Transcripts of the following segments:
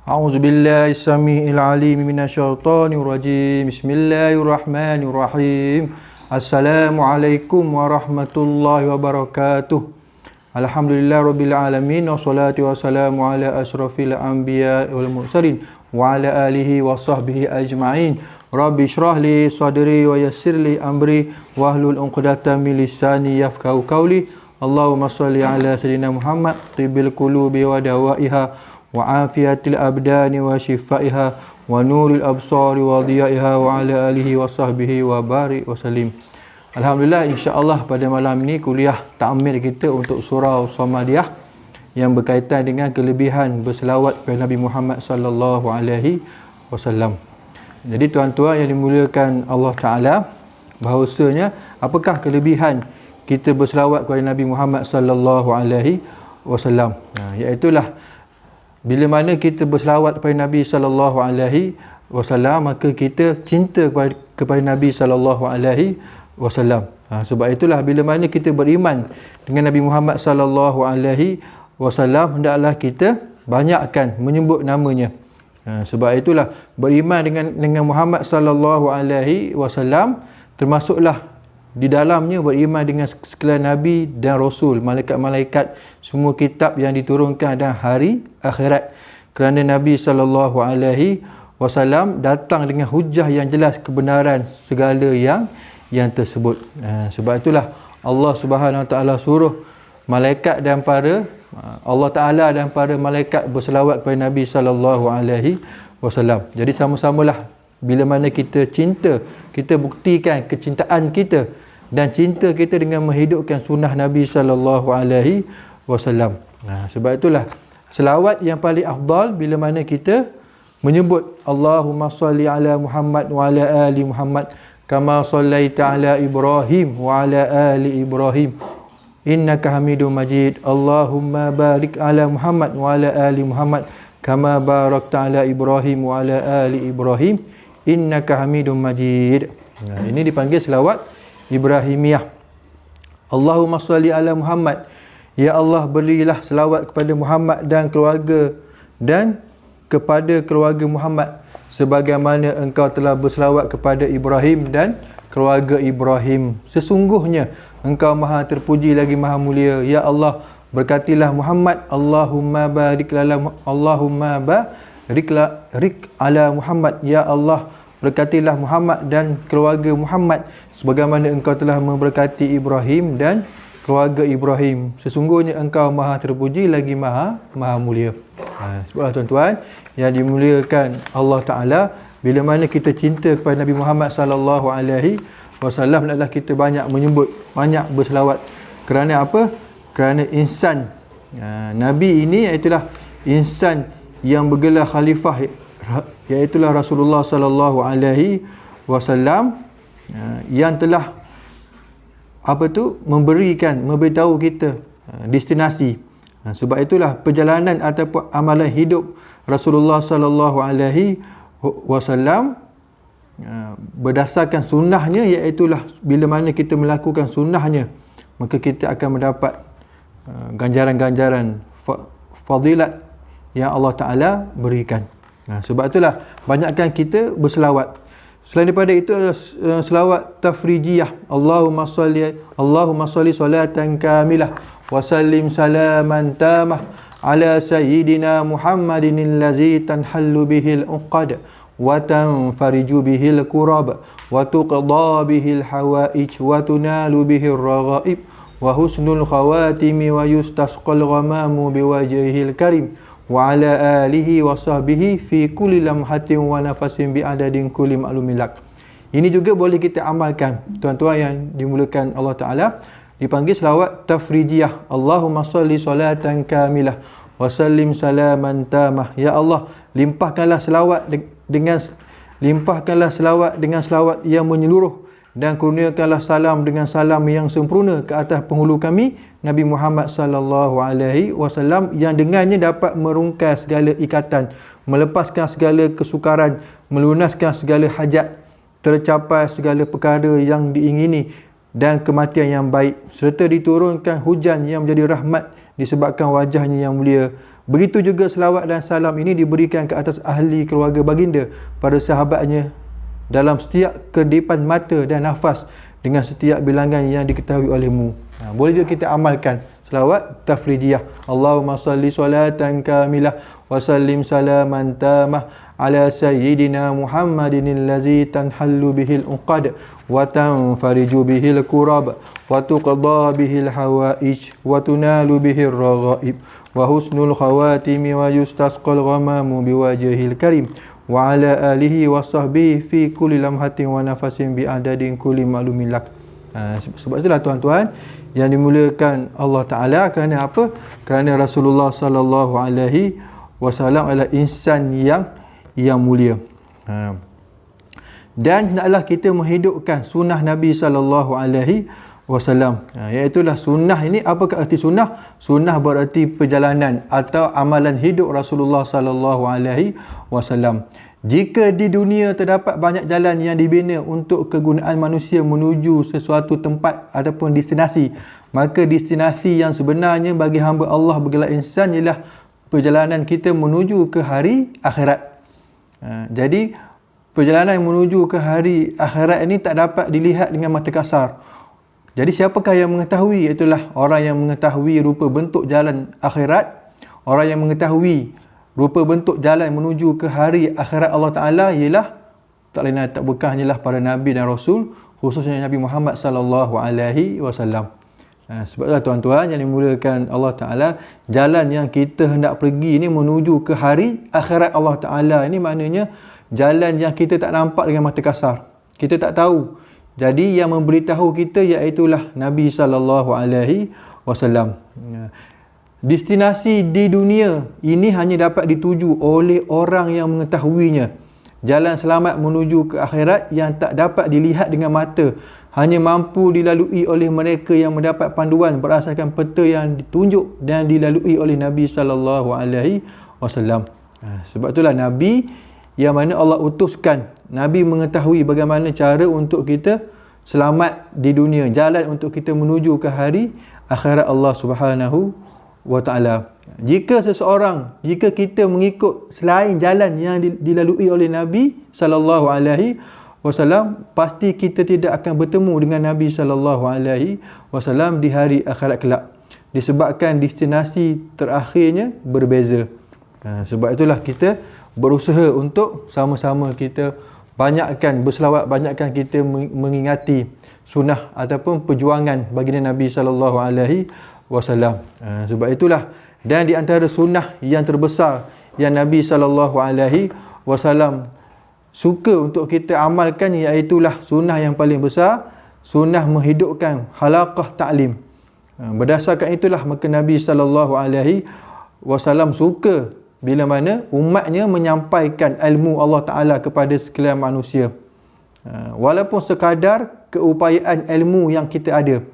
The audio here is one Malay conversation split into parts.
A'udzu billahi samii'il 'aliim minasyaitonir rajiim. Bismillahirrahmanirrahim. Assalamualaikum warahmatullahi wabarakatuh. Alhamdulillahirabbil alamin wassalatu wassalamu ala asyrafil anbiya'i wal mursalin wa ala alihi wa sahbihi ajma'in. Rabbi shrah li sadri wa yassir li amri wahlul 'uqdatam min lisani yafqahu qawli. Allahumma shalli ala sayyidina Muhammad tibbil qulubi wa dawaiha wa afiyatil abdani wa shifaiha wa nuril absari wa diyaiha wa ala alihi wa sahbihi wa barik wa salim. Alhamdulillah, insya-Allah pada malam ini kuliah ta'mir kita untuk surah Samadiyah yang berkaitan dengan kelebihan berselawat kepada Nabi Muhammad sallallahu alaihi wasallam. Jadi tuan-tuan yang dimuliakan Allah Taala, bahawasanya apakah kelebihan kita berselawat kepada Nabi Muhammad sallallahu alaihi wasallam? Iaitulah bila mana kita berselawat kepada Nabi sallallahu alaihi wasallam, maka kita cinta kepada Nabi sallallahu alaihi wasallam. Sebab itulah bila mana kita beriman dengan Nabi Muhammad sallallahu alaihi wasallam, hendaklah kita banyakkan menyebut namanya. Sebab itulah beriman dengan Muhammad sallallahu alaihi wasallam termasuklah di dalamnya beriman dengan sekalian Nabi dan Rasul, malaikat-malaikat, semua kitab yang diturunkan dan hari akhirat. Kerana Nabi sallallahu alaihi wasallam datang dengan hujah yang jelas kebenaran segala yang tersebut. Sebab itulah Allah Subhanahu Wa Taala suruh malaikat dan para Allah Taala dan para malaikat berselawat kepada Nabi sallallahu alaihi wasallam. Jadi sama-samalah bila mana kita cinta, kita buktikan kecintaan kita dan cinta kita dengan menghidupkan sunnah Nabi sallallahu alaihi wasallam. Sebab itulah selawat yang paling afdal bila mana kita menyebut Allahumma salli ala Muhammad wa ala ali Muhammad kama sallaita ala Ibrahim wa ala ali Ibrahim innaka Hamidum Majid. Allahumma barik ala Muhammad wa ala ali Muhammad kama barakta ala Ibrahim wa ala ali Ibrahim innaka Hamidum Majid. Ini dipanggil selawat Ibrahimiyah. Allahumma salli ala Muhammad. Ya Allah, berilah selawat kepada Muhammad dan kepada keluarga Muhammad sebagaimana engkau telah berselawat kepada Ibrahim dan keluarga Ibrahim. Sesungguhnya engkau maha terpuji lagi maha mulia. Ya Allah, berkatilah Muhammad. Allahumma barik ala Muhammad. Ya Allah, berkatilah Muhammad dan keluarga Muhammad sebagaimana engkau telah memberkati Ibrahim dan keluarga Ibrahim. Sesungguhnya engkau maha terpuji lagi maha mulia. Sebablah tuan-tuan yang dimuliakan Allah Taala, bila mana kita cinta kepada Nabi Muhammad sallallahu alaihi wasallam, hendaklah kita banyak menyebut, banyak berselawat. Kerana apa? Kerana insan Nabi ini iaitulah insan yang bergelar khalifah, iaitulah Rasulullah sallallahu alaihi wasallam, yang telah memberitahu kita destinasi. Sebab itulah perjalanan ataupun amalan hidup Rasulullah sallallahu alaihi wasallam berdasarkan sunnahnya, iaitulah bila mana kita melakukan sunnahnya, maka kita akan mendapat ganjaran-ganjaran fadilat yang Allah Taala berikan. Sebab itulah banyakkan kita berselawat. Selain daripada itu adalah selawat tafrijiyah. Allahumma salli salatan kamilah wa sallim salaman tamah ala sayyidina Muhammadin allazi tanhallu bihil uqad wa tanfariju bihil kurab wa tuqda bihil hawaij wa tunalu bihil raghaib wa husnul khawatimi wa yustasqal ghamamu biwajhihil karim wa ala alihi wa sahbihi fi kulli lamhatin wa nafasin bi adadin kulli ma'lumilak. Ini juga boleh kita amalkan, tuan-tuan yang dimuliakan Allah Taala, dipanggil selawat tafrijiyah. Allahumma salli salatan kamilah wa sallim salaman tamah. Ya Allah, limpahkanlah selawat dengan selawat yang menyeluruh dan kurniakanlah salam dengan salam yang sempurna ke atas penghulu kami Nabi Muhammad sallallahu alaihi wasallam, yang dengannya dapat merungkai segala ikatan, melepaskan segala kesukaran, melunaskan segala hajat, tercapai segala perkara yang diingini dan kematian yang baik, serta diturunkan hujan yang menjadi rahmat disebabkan wajahnya yang mulia, Begitu juga selawat dan salam ini diberikan ke atas ahli keluarga baginda, pada sahabatnya, dalam setiap kedipan mata dan nafas, dengan setiap bilangan yang diketahui olehmu. Boleh juga kita amalkan selawat tafridiyah. Allahumma salli salatan kamilah wa sallim salaman tamah ala sayyidina Muhammadin allazi tanhallu bihil uqad wa tanfariju bihil kurab wa tuqda bihil hawaij wa tunalu bihil raghaib wa husnul khawatimi wa yustasqal ghamamu biwajhil karim wa ala alihi wa sahbihi fi kulli lamhatin wa nafasin bi adadin kulli ma'lumin lak. Sebab itulah tuan-tuan yang dimuliakan Allah Ta'ala, kerana apa? Kerana Rasulullah sallallahu alaihi wasallam adalah insan yang mulia. Dan hendaklah kita menghidupkan sunnah Nabi sallallahu alaihi wasallam. Iaitulah sunnah ini. Apakah arti sunnah? Sunnah berarti perjalanan atau amalan hidup Rasulullah sallallahu alaihi wasallam. Jika di dunia terdapat banyak jalan yang dibina untuk kegunaan manusia menuju sesuatu tempat ataupun destinasi, maka destinasi yang sebenarnya bagi hamba Allah bergelar insan ialah perjalanan kita menuju ke hari akhirat. Jadi perjalanan menuju ke hari akhirat ini tak dapat dilihat dengan mata kasar. Jadi siapakah yang mengetahui? Itulah orang yang mengetahui rupa bentuk jalan akhirat. Orang yang mengetahui rupa bentuk jalan menuju ke hari akhirat Allah Ta'ala ialah tak lain tak bukan hanyalah para Nabi dan Rasul, khususnya Nabi Muhammad sallallahu alaihi wasallam. Sebablah tuan-tuan yang dimuliakan Allah Ta'ala, jalan yang kita hendak pergi ini menuju ke hari akhirat Allah Ta'ala ini maknanya jalan yang kita tak nampak dengan mata kasar. Kita tak tahu. Jadi yang memberitahu kita iaitulah Nabi sallallahu alaihi wasallam. Destinasi di dunia ini hanya dapat dituju oleh orang yang mengetahuinya. Jalan selamat menuju ke akhirat yang tak dapat dilihat dengan mata hanya mampu dilalui oleh mereka yang mendapat panduan berasaskan peta yang ditunjuk dan dilalui oleh Nabi sallallahu alaihi wasallam. Sebab itulah Nabi yang mana Allah utuskan. Nabi mengetahui bagaimana cara untuk kita selamat di dunia, jalan untuk kita menuju ke hari akhirat Allah Subhanahu wa Ta'ala. Jika kita mengikut selain jalan yang dilalui oleh Nabi sallallahu alaihi wasallam, pasti kita tidak akan bertemu dengan Nabi sallallahu alaihi wasallam di hari akhirat kelak, disebabkan destinasi terakhirnya berbeza. Sebab itulah kita berusaha untuk sama-sama kita banyakkan berselawat, banyakkan kita mengingati sunnah ataupun perjuangan baginda Nabi sallallahu alaihi wasallam. Sebab itulah, dan di antara sunnah yang terbesar yang Nabi sallallahu alaihi wasallam suka untuk kita amalkan, iaitulah sunnah yang paling besar, sunnah menghidupkan halaqah ta'lim. Berdasarkan itulah maka Nabi sallallahu alaihi wasallam suka bila mana umatnya menyampaikan ilmu Allah Ta'ala kepada sekalian manusia. Walaupun sekadar keupayaan ilmu yang kita ada.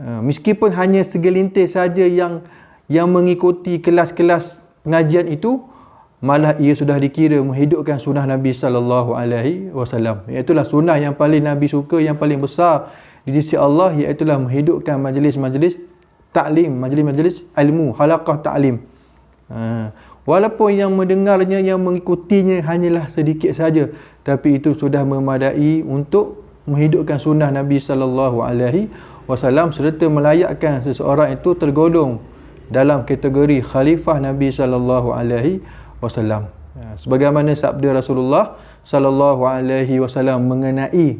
Meskipun hanya segelintir saja yang mengikuti kelas-kelas pengajian itu, malah ia sudah dikira menghidupkan sunnah Nabi sallallahu alaihi wasallam. Iaitulah sunnah yang paling Nabi suka, yang paling besar di sisi Allah, iaitulah menghidupkan majlis-majlis ta'lim, majlis-majlis ilmu, halaqah ta'lim. Walaupun yang mendengarnya, yang mengikutinya hanyalah sedikit saja, tapi itu sudah memadai untuk menghidupkan sunnah Nabi sallallahu alaihi wasallam serta melayakkan seseorang itu tergolong dalam kategori khalifah Nabi sallallahu alaihi wasallam. Sebagaimana sabda Rasulullah sallallahu alaihi wasallam mengenai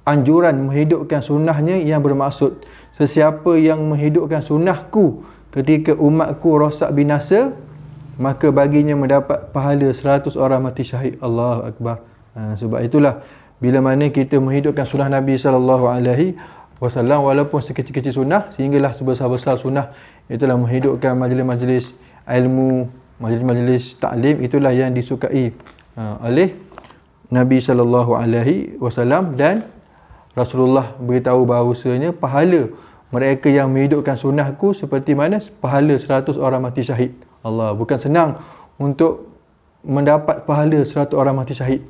anjuran menghidupkan sunnahnya, yang bermaksud sesiapa yang menghidupkan sunnahku ketika umatku rosak binasa, maka baginya mendapat pahala 100 orang mati syahid. Allahu Akbar. Sebab itulah bila mana kita menghidupkan sunnah Nabi sallallahu alaihi wasallam, walaupun sekecil-kecil sunnah sehinggalah sebesar-besar sunnah, itulah menghidupkan majlis-majlis ilmu, majlis-majlis ta'lim, itulah yang disukai oleh Nabi sallallahu alaihi wasallam. Dan Rasulullah beritahu bahawasanya pahala mereka yang menghidupkan sunnahku seperti mana pahala 100 orang mati syahid. Allah, bukan senang untuk mendapat pahala 100 orang mati syahid.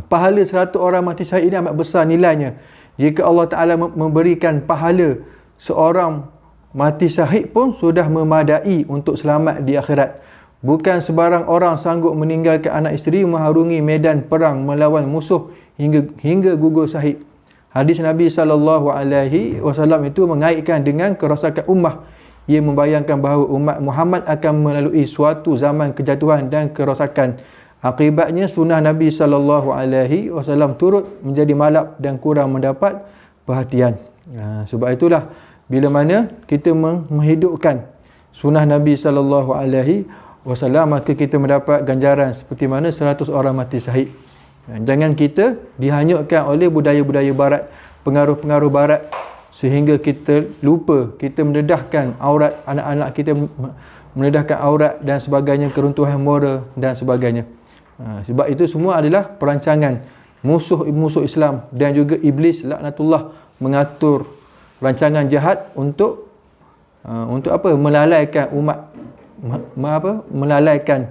Pahala 100 orang mati syahid ini amat besar nilainya. Jika Allah Ta'ala memberikan pahala seorang mati syahid pun sudah memadai untuk selamat di akhirat. Bukan sebarang orang sanggup meninggalkan anak isteri mengharungi medan perang melawan musuh hingga gugur syahid. Hadis Nabi SAW itu mengaitkan dengan kerosakan ummah. Ia membayangkan bahawa umat Muhammad akan melalui suatu zaman kejatuhan dan kerosakan. Akibatnya sunnah Nabi SAW turut menjadi malap dan kurang mendapat perhatian. Sebab itulah bila mana kita menghidupkan sunnah Nabi SAW, maka kita mendapat ganjaran seperti mana 100 orang mati syahid. Jangan kita dihanyutkan oleh budaya-budaya barat, pengaruh-pengaruh barat, sehingga kita lupa, kita mendedahkan aurat anak-anak kita, mendedahkan aurat dan sebagainya, keruntuhan moral dan sebagainya. Sebab itu semua adalah perancangan musuh Islam dan juga iblis laknatullah mengatur rancangan jahat untuk apa? Melalaikan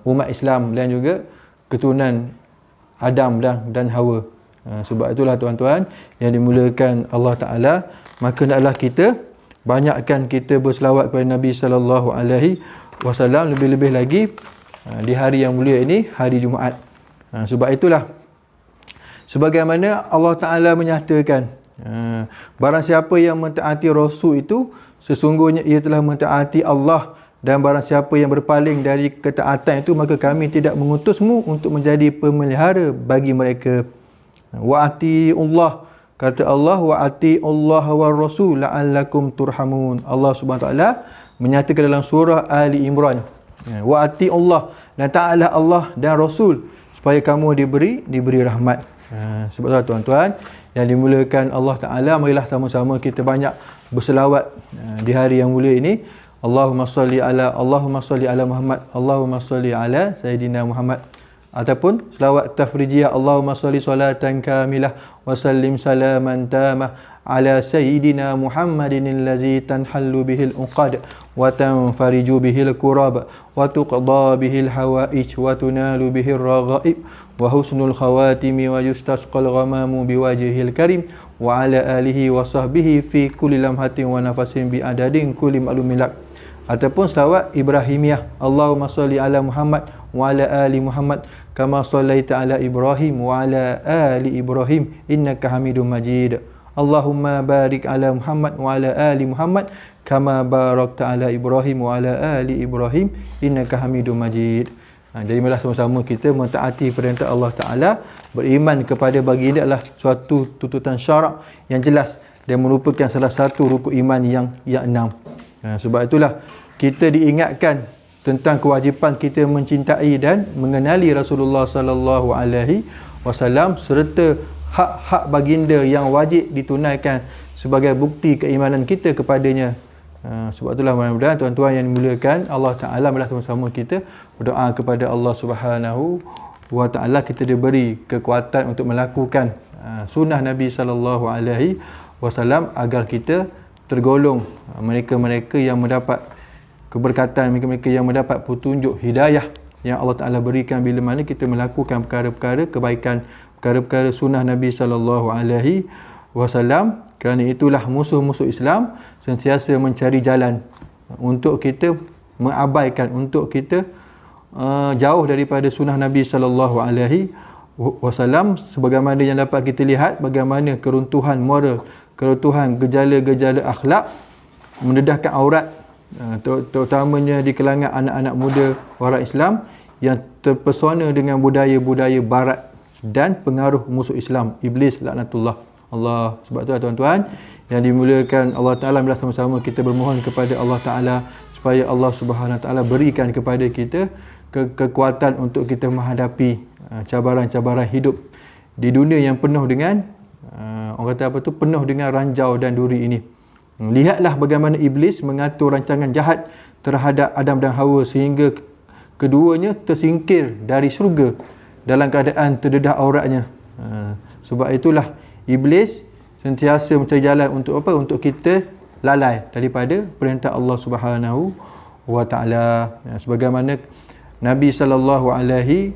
umat Islam dan juga keturunan Adam dan Hawa. Sebab itulah tuan-tuan yang dimuliakan Allah Ta'ala, maka hendaklah kita banyakkan kita berselawat kepada Nabi SAW, lebih-lebih lagi di hari yang mulia ini, hari Jumaat. Sebab itulah sebagaimana Allah Ta'ala menyatakan, barang siapa yang mentaati Rasul itu, sesungguhnya ia telah mentaati Allah, dan barang siapa yang berpaling dari ketaatan itu, maka kami tidak mengutusmu untuk menjadi pemelihara bagi mereka. Wa'ati Allah, kata Allah, wa'ati Allah wa Rasul la'allakum turhamun. Allah Subhanahu Taala menyatakan dalam surah Ali Imran, wa'ati Allah, dan taatlah Allah dan Rasul supaya kamu diberi rahmat. Sebab itu tuan-tuan yang dimuliakan Allah Ta'ala, marilah sama-sama kita banyak berselawat di hari yang mulia ini. Allahumma salli ala Muhammad, Allahumma salli ala Sayyidina Muhammad. Ataupun selawat tafrijiyah, Allahumma salli salatan kamilah wa sallim salaman tamah ala Sayyidina Muhammadin allazi tanhallu bihil uqad wa tanfariju bihil kurab wa tuqda bihil hawaij wa tunalu bihil raghaib wa husnul khawatimi wa yustasqal ghamamu biwajhil karim wa ala alihi wa sahbihi fi kulli lamhatin wa nafasin bi adadin kulli ma'lumilak. Ataupun selawat Ibrahimiyah, Allahumma salli ala Muhammad wa ala ali Muhammad kama sallaita ala Ibrahim wa ala ali Ibrahim innaka Hamidum Majid. Allahumma barik ala Muhammad wa ala ali Muhammad kama barakta ala Ibrahim wa ala ali Ibrahim innaka Hamidum Majid. Jadi marilah sama-sama kita mentaati perintah Allah Ta'ala, beriman kepada baginda adalah suatu tuntutan syarak yang jelas dan merupakan salah satu rukun iman yang 6. Sebab itulah kita diingatkan tentang kewajipan kita mencintai dan mengenali Rasulullah sallallahu alaihi wasallam serta hak-hak baginda yang wajib ditunaikan sebagai bukti keimanan kita kepadanya. Sebab itulah mudah-mudahan tuan-tuan yang dimuliakan Allah Ta'ala, marilah sama-sama kita berdoa kepada Allah Subhanahu wa Ta'ala, kita diberi kekuatan untuk melakukan sunnah Nabi sallallahu alaihi wasallam agar kita tergolong mereka-mereka yang mendapat keberkatan, mereka-mereka yang mendapat petunjuk hidayah yang Allah Ta'ala berikan bila mana kita melakukan perkara-perkara kebaikan, perkara-perkara sunnah Nabi sallallahu alaihi wasallam. Kerana itulah musuh-musuh Islam sentiasa mencari jalan untuk kita mengabaikan, untuk kita jauh daripada sunnah Nabi sallallahu alaihi wasallam, sebagaimana yang dapat kita lihat bagaimana keruntuhan moral, keruntuhan gejala-gejala akhlak, mendedahkan aurat, terutamanya di kalangan anak-anak muda orang Islam yang terpesona dengan budaya-budaya barat dan pengaruh musuh Islam, iblis laknatullah Allah. Sebab tu tuan-tuan yang dimuliakan Allah Ta'ala, bila sama-sama kita bermohon kepada Allah Ta'ala supaya Allah Subhanahu Ta'ala berikan kepada kita kekuatan untuk kita menghadapi cabaran-cabaran hidup di dunia yang penuh dengan orang kata apa tu, penuh dengan ranjau dan duri ini. Lihatlah bagaimana iblis mengatur rancangan jahat terhadap Adam dan Hawa sehingga keduanya tersingkir dari syurga dalam keadaan terdedah auratnya. Sebab itulah iblis sentiasa mencari jalan untuk apa? Untuk kita lalai daripada perintah Allah Subhanahu wa Ta'ala. Sebagaimana Nabi sallallahu alaihi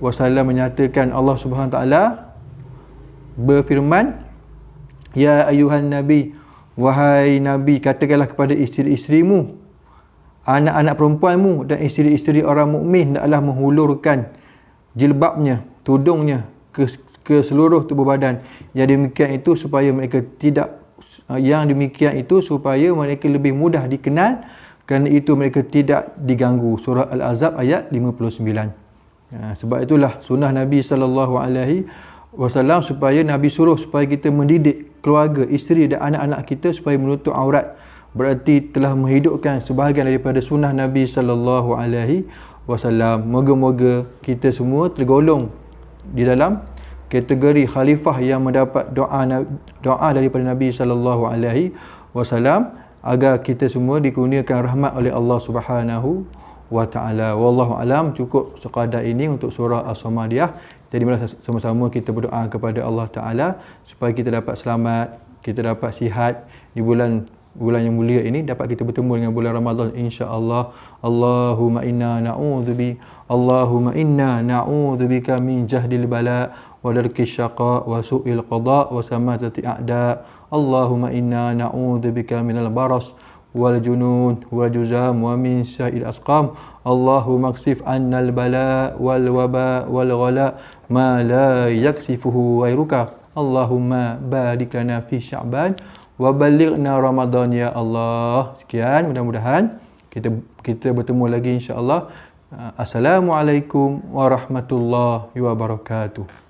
wasallam menyatakan, Allah Subhanahu wa Ta'ala berfirman, ya ayuhan nabi Wahai Nabi, katakanlah kepada isteri-isterimu, anak-anak perempuanmu dan isteri-isteri orang mukmin hendaklah menghulurkan jilbabnya, tudungnya ke seluruh tubuh badan. Yang demikian itu supaya mereka lebih mudah dikenal, kerana itu mereka tidak diganggu. Surah Al-Ahzab ayat 59. Sebab itulah sunnah Nabi SAW, supaya Nabi suruh supaya kita mendidik keluarga, isteri dan anak-anak kita supaya menutup aurat. Berarti telah menghidupkan sebahagian daripada sunnah Nabi SAW. Moga-moga kita semua tergolong di dalam kategori khalifah yang mendapat doa daripada Nabi SAW, agar kita semua dikurniakan rahmat oleh Allah Subhanahu wa ta'ala. Wallahu alam. Cukup sekadar ini untuk surah As-Samadiyah. Jadi mari sama-sama kita berdoa kepada Allah Ta'ala supaya kita dapat selamat, kita dapat sihat di bulan yang mulia ini, dapat kita bertemu dengan bulan Ramadan insya-Allah. Allahumma inna na'udzubika min jahdil bala wa darkis syaqa wa su'il qada wa samatati a'da. Allahumma inna na'udzubika minal baras wal junun wal juzam wa min sya'il asqam. Allahumma ksif annal bala wal waba wal ghala ma la yaksifuhu ghairuka. Allahumma barik lana fi Sya'ban wa balighna Ramadan ya Allah. Sekian, mudah-mudahan kita bertemu lagi insya-Allah. Assalamualaikum warahmatullahi wabarakatuh.